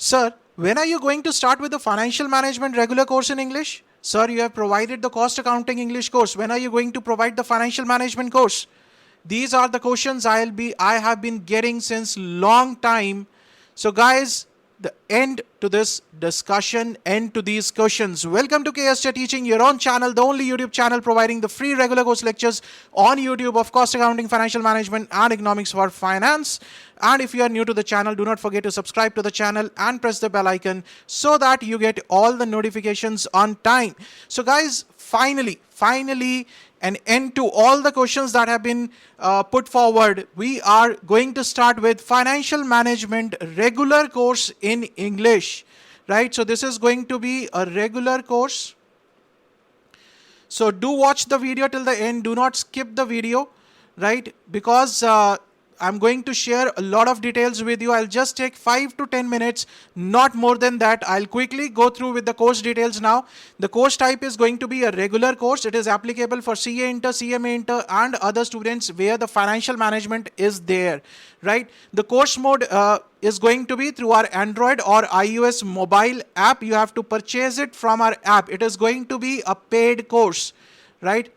Sir, when are you going to start with the financial management regular course in English? Sir, you have provided the cost accounting English course. When are you going to provide the financial management course? These are the questions I have been getting since long time. So guys, the end to this discussion, end to these questions. Welcome to KSJ Teaching, your own channel, the only YouTube channel providing the free regular course lectures on YouTube of cost accounting, financial management, and economics for finance. And if you are new to the channel, do not forget to subscribe to the channel and press the bell icon so that you get all the notifications on time. So guys, finally, an end to all the questions that have been put forward. We are going to start with financial management regular course in English, right? So this is going to be a regular course. So do watch the video till the end. Do not skip the video, right? Because I'm going to share a lot of details with you. I'll just take 5 to 10 minutes, not more than that. I'll quickly go through with the course details now. The course type is going to be a regular course. It is applicable for CA Inter, CMA Inter, and other students where the financial management is there, right? The course mode is going to be through our Android or iOS mobile app. You have to purchase it from our app. It is going to be a paid course, right?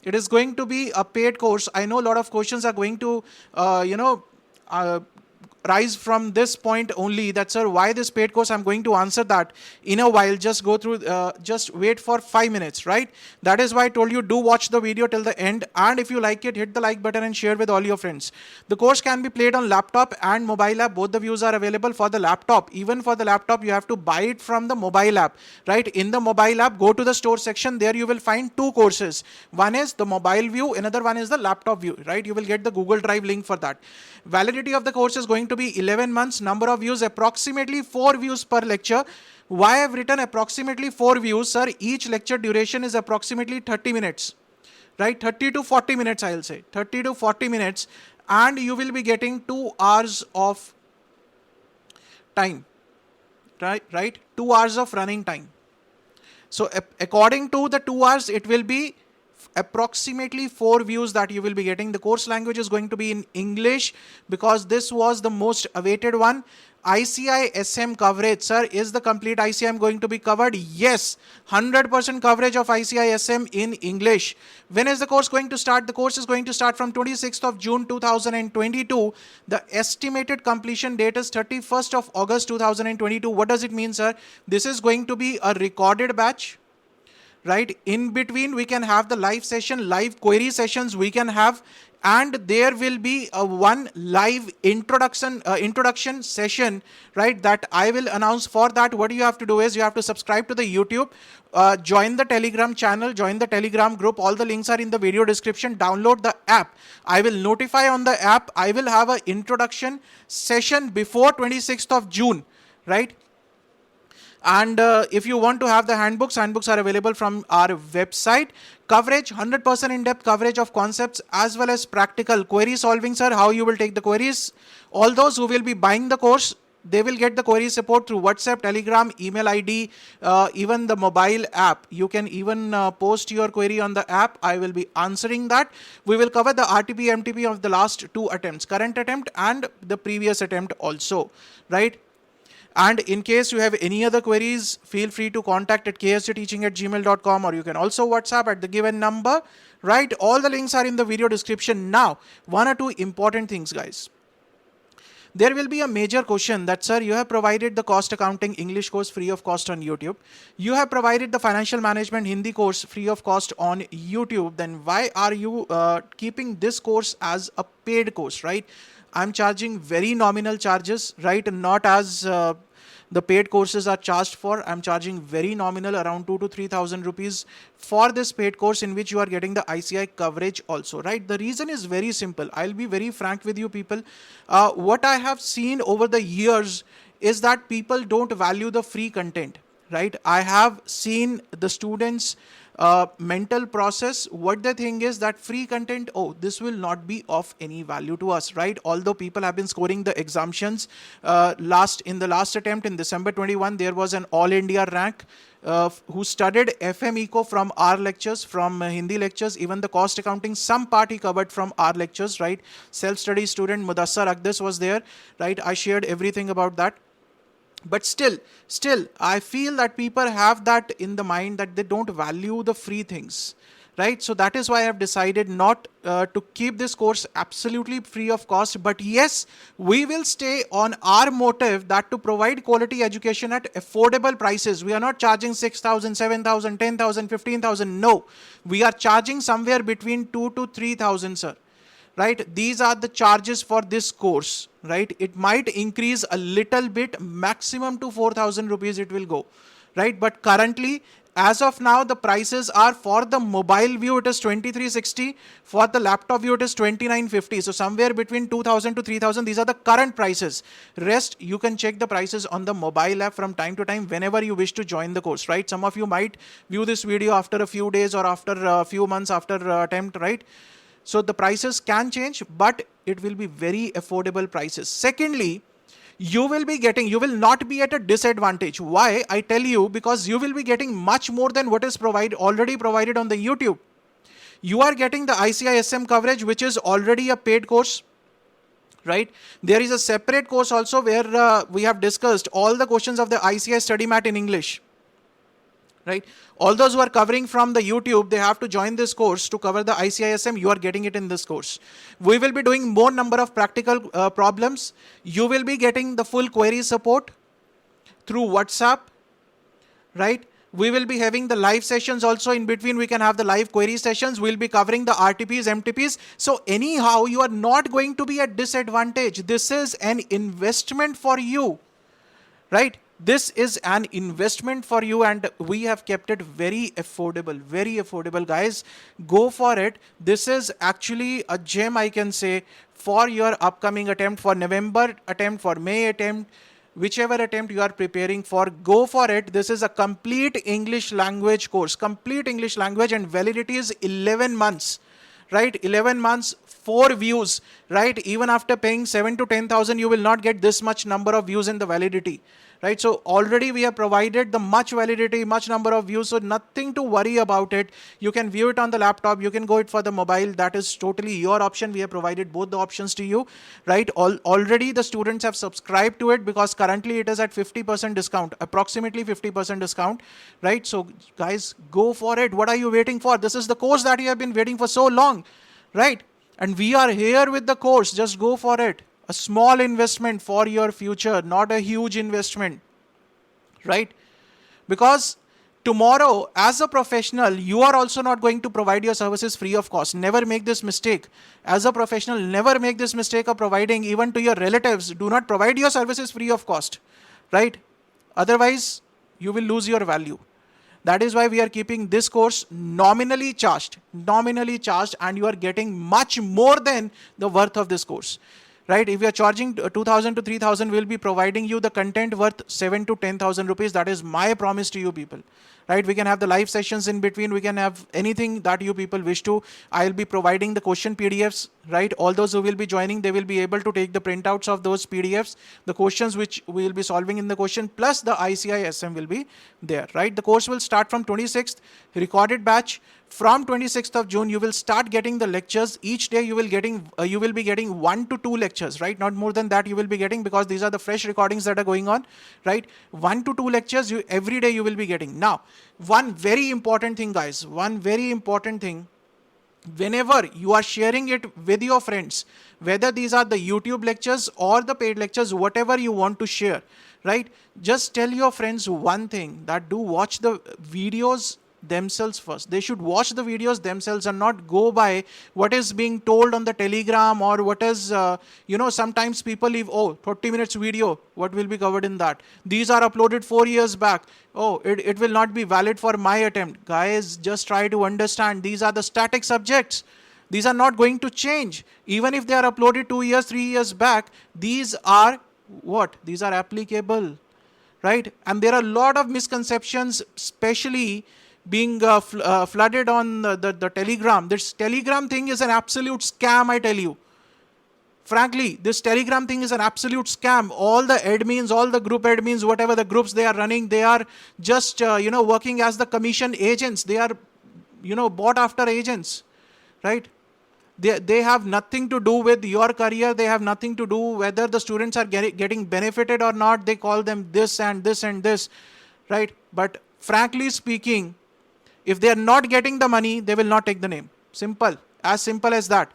It is going to be a paid course. I know a lot of questions are going to, rise from this point only, that sir, why this paid course? I'm going to answer that in a while. Just go through, just wait for 5 minutes, right? That is why I told you, do watch the video till the end, and if you like it, hit the like button and share with all your friends. The course can be played on laptop and mobile app. Both the views are available for the laptop. Even for the laptop, you have to buy it from the mobile app, right? In the mobile app, go to the store section. There you will find two courses. One is the mobile view, another one is the laptop view, right? You will get the Google Drive link for that. Validity of the course is going to be 11 months. Number of views, approximately 4 views per lecture. Why I've written approximately 4 views, sir? Each lecture duration is approximately 30 minutes, right? 30 to 40 minutes, I'll say. 30 to 40 minutes. And you will be getting 2 hours of time, right? 2 hours of running time. So according to the 2 hours, it will be approximately 4 views that you will be getting. The course language is going to be in English because this was the most awaited one. ICI SM coverage, sir, is the complete ICI going to be covered? Yes, 100% coverage of ICI SM in English. When is the course going to start? The course is going to start from 26th of June 2022. The estimated completion date is 31st of August 2022. What does it mean, sir? This is going to be a recorded batch, right? In between, we can have the live session, live query sessions we can have, and there will be a one live introduction session, right, that I will announce. For that, what you have to do is you have to subscribe to the YouTube, join the Telegram channel, join the Telegram group. All the links are in the video description. Download the app. I will notify on the app. I will have an introduction session before 26th of June, right? And if you want to have the handbooks are available from our website. Coverage, 100% in-depth coverage of concepts as well as practical query solving, sir. How you will take the queries. All those who will be buying the course, they will get the query support through WhatsApp, Telegram, email ID, even the mobile app. You can even post your query on the app. I will be answering that. We will cover the RTP, MTP of the last 2 attempts, current attempt and the previous attempt also, right? And in case you have any other queries, feel free to contact at ksjteaching@gmail.com, or you can also WhatsApp at the given number, right? All the links are in the video description. Now, 1 or 2 important things, guys. There will be a major question that, sir, you have provided the cost accounting English course free of cost on YouTube. You have provided the financial management Hindi course free of cost on YouTube. Then why are you keeping this course as a paid course, right? I'm charging very nominal charges, right? Not as the paid courses are charged for. I'm charging very nominal, around 2 to 3,000 rupees for this paid course, in which you are getting the ICI coverage also, right? The reason is very simple. I'll be very frank with you people. What I have seen over the years is that people don't value the free content, right? I have seen the students mental process. What they think is that free content, oh, this will not be of any value to us, right? Although people have been scoring the exemptions, in the last attempt in December 21, there was an all India rank who studied FM Eco from our lectures, from Hindi lectures. Even the cost accounting, some part he covered from our lectures, right? Self-study student Mudassar Agdas was there, right? I shared everything about that. But still I feel that people have that in the mind that they don't value the free things, right? So that is why I have decided not to keep this course absolutely free of cost, but yes, we will stay on our motive, that to provide quality education at affordable prices. We are not charging 6,000, 7,000, 10,000, 15,000. No, we are charging somewhere between 2 to 3,000, sir, right? These are the charges for this course, right? It might increase a little bit, maximum to 4,000 rupees it will go, right? But currently, as of now, the prices are, for the mobile view it is 2360, for the laptop view it is 2950. So somewhere between 2,000 to 3,000, these are the current prices. Rest you can check the prices on the mobile app from time to time whenever you wish to join the course, right? Some of you might view this video after a few days or after a few months after attempt, right? So the prices can change, but it will be very affordable prices. Secondly, you will not be at a disadvantage. Why? I tell you, because you will be getting much more than what is already provided on the YouTube. You are getting the ICISM coverage, which is already a paid course, right? There is a separate course also where we have discussed all the questions of the ICI study mat in English, right? All those who are covering from the YouTube, they have to join this course to cover the ICISM. You are getting it in this course. We will be doing more number of practical problems. You will be getting the full query support through WhatsApp, right? We will be having the live sessions also. In between, we can have the live query sessions. We'll be covering the RTPs, MTPs. So anyhow, you are not going to be at disadvantage. This is an investment for you, right? This is an investment for you, and we have kept it very affordable, guys. Go for it. This is actually a gem, I can say, for your upcoming attempt, for November attempt, for May attempt, whichever attempt you are preparing for. Go for it. This is a complete English language course, complete English language, and validity is 11 months, right? 11 months, 4 views, right? Even after paying 7 to 10,000, you will not get this much number of views in the validity, right? So already we have provided the much validity, much number of views, so nothing to worry about it. You can view it on the laptop, you can go it for the mobile. That is totally your option. We have provided both the options to you, right? Already the students have subscribed to it, because currently it is at 50% discount, approximately 50% discount, right? So guys, go for it. What are you waiting for? This is the course that you have been waiting for so long, right? And we are here with the course. Just go for it. A small investment for your future, not a huge investment, right? Because tomorrow, as a professional, you are also not going to provide your services free of cost. Never make this mistake. As a professional, never make this mistake of providing, even to your relatives, do not provide your services free of cost, right? Otherwise, you will lose your value. That is why we are keeping this course nominally charged, and you are getting much more than the worth of this course, right? If you are charging 2,000 to 3,000, we'll be providing you the content worth 7 to 10,000 rupees. That is my promise to you people, right? We can have the live sessions in between. We can have anything that you people wish to. I'll be providing the question PDFs, right? All those who will be joining, they will be able to take the printouts of those PDFs, the questions which we will be solving in the question, plus the ICISM will be there, right? The course will start from 26th, recorded batch. From 26th of June, you will start getting the lectures. Each day you will be getting 1 to 2 lectures, right? Not more than that you will be getting, because these are the fresh recordings that are going on, right? 1 to 2 lectures every day you will be getting. Now, one very important thing, guys, whenever you are sharing it with your friends, whether these are the YouTube lectures or the paid lectures, whatever you want to share, right? Just tell your friends one thing, that do watch the videos themselves first. They should watch the videos themselves and not go by what is being told on the Telegram, or what is, sometimes people leave, 30 minutes video, what will be covered in that? These are uploaded 4 years back. It will not be valid for my attempt. Guys, just try to understand, these are the static subjects. These are not going to change. Even if they are uploaded 2 years, 3 years back, these are what? These are applicable, right? And there are a lot of misconceptions, especially being flooded on the Telegram. This Telegram thing is an absolute scam, I tell you. Frankly, this Telegram thing is an absolute scam. All the admins, all the group admins, whatever the groups they are running, they are just, working as the commission agents. They are, bought after agents, right? They have nothing to do with your career. They have nothing to do whether the students are getting benefited or not. They call them this and this and this, right? But frankly speaking, if they are not getting the money, they will not take the name. Simple as that.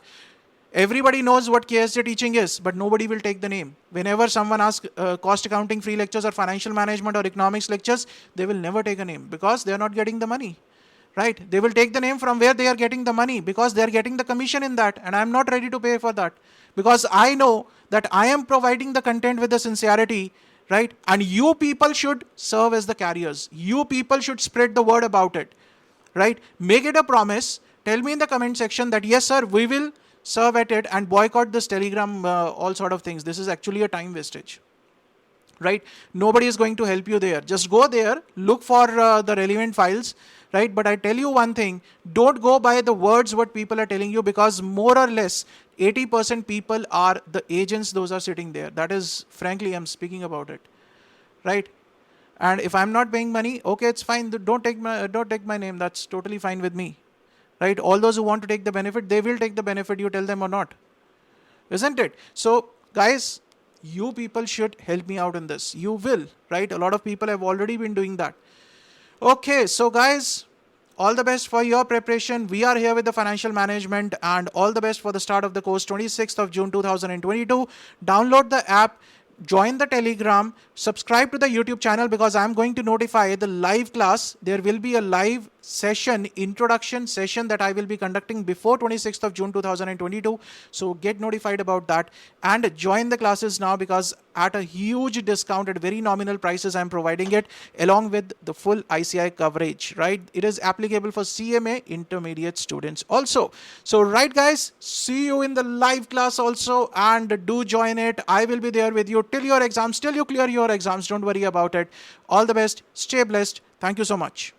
Everybody knows what KSJ teaching is, but nobody will take the name. Whenever someone asks cost accounting free lectures or financial management or economics lectures, they will never take a name because they are not getting the money, right? They will take the name from where they are getting the money because they are getting the commission in that, and I am not ready to pay for that because I know that I am providing the content with the sincerity, right? And you people should serve as the carriers. You people should spread the word about it, right? Make it a promise. Tell me in the comment section that yes sir, we will serve at it and boycott this Telegram, all sort of things. This is actually a time wastage, right? Nobody is going to help you there. Just go there, look for the relevant files, right? But I tell you one thing, don't go by the words what people are telling you, because more or less 80% people are the agents. Those are sitting there. That is, frankly, I'm speaking about it, right? And if I'm not paying money, okay, it's fine. Don't take my name. That's totally fine with me, right? All those who want to take the benefit, they will take the benefit, you tell them or not, isn't it? So guys, you people should help me out in this. You will, right? A lot of people have already been doing that. Okay, so guys, all the best for your preparation. We are here with the financial management, and all the best for the start of the course, 26th of June 2022. Download the app, join the Telegram, subscribe to the YouTube channel, because I'm going to notify the live class. There will be a live session, introduction session, that I will be conducting before 26th of June 2022. So get notified about that and join the classes now, because at a huge discount, at very nominal prices, I'm providing it along with the full ICI coverage, right? It is applicable for CMA intermediate students also. So right guys, see you in the live class also, and do join it. I will be there with you till your exams, till you clear your exams. Don't worry about it. All the best. Stay blessed. Thank you so much.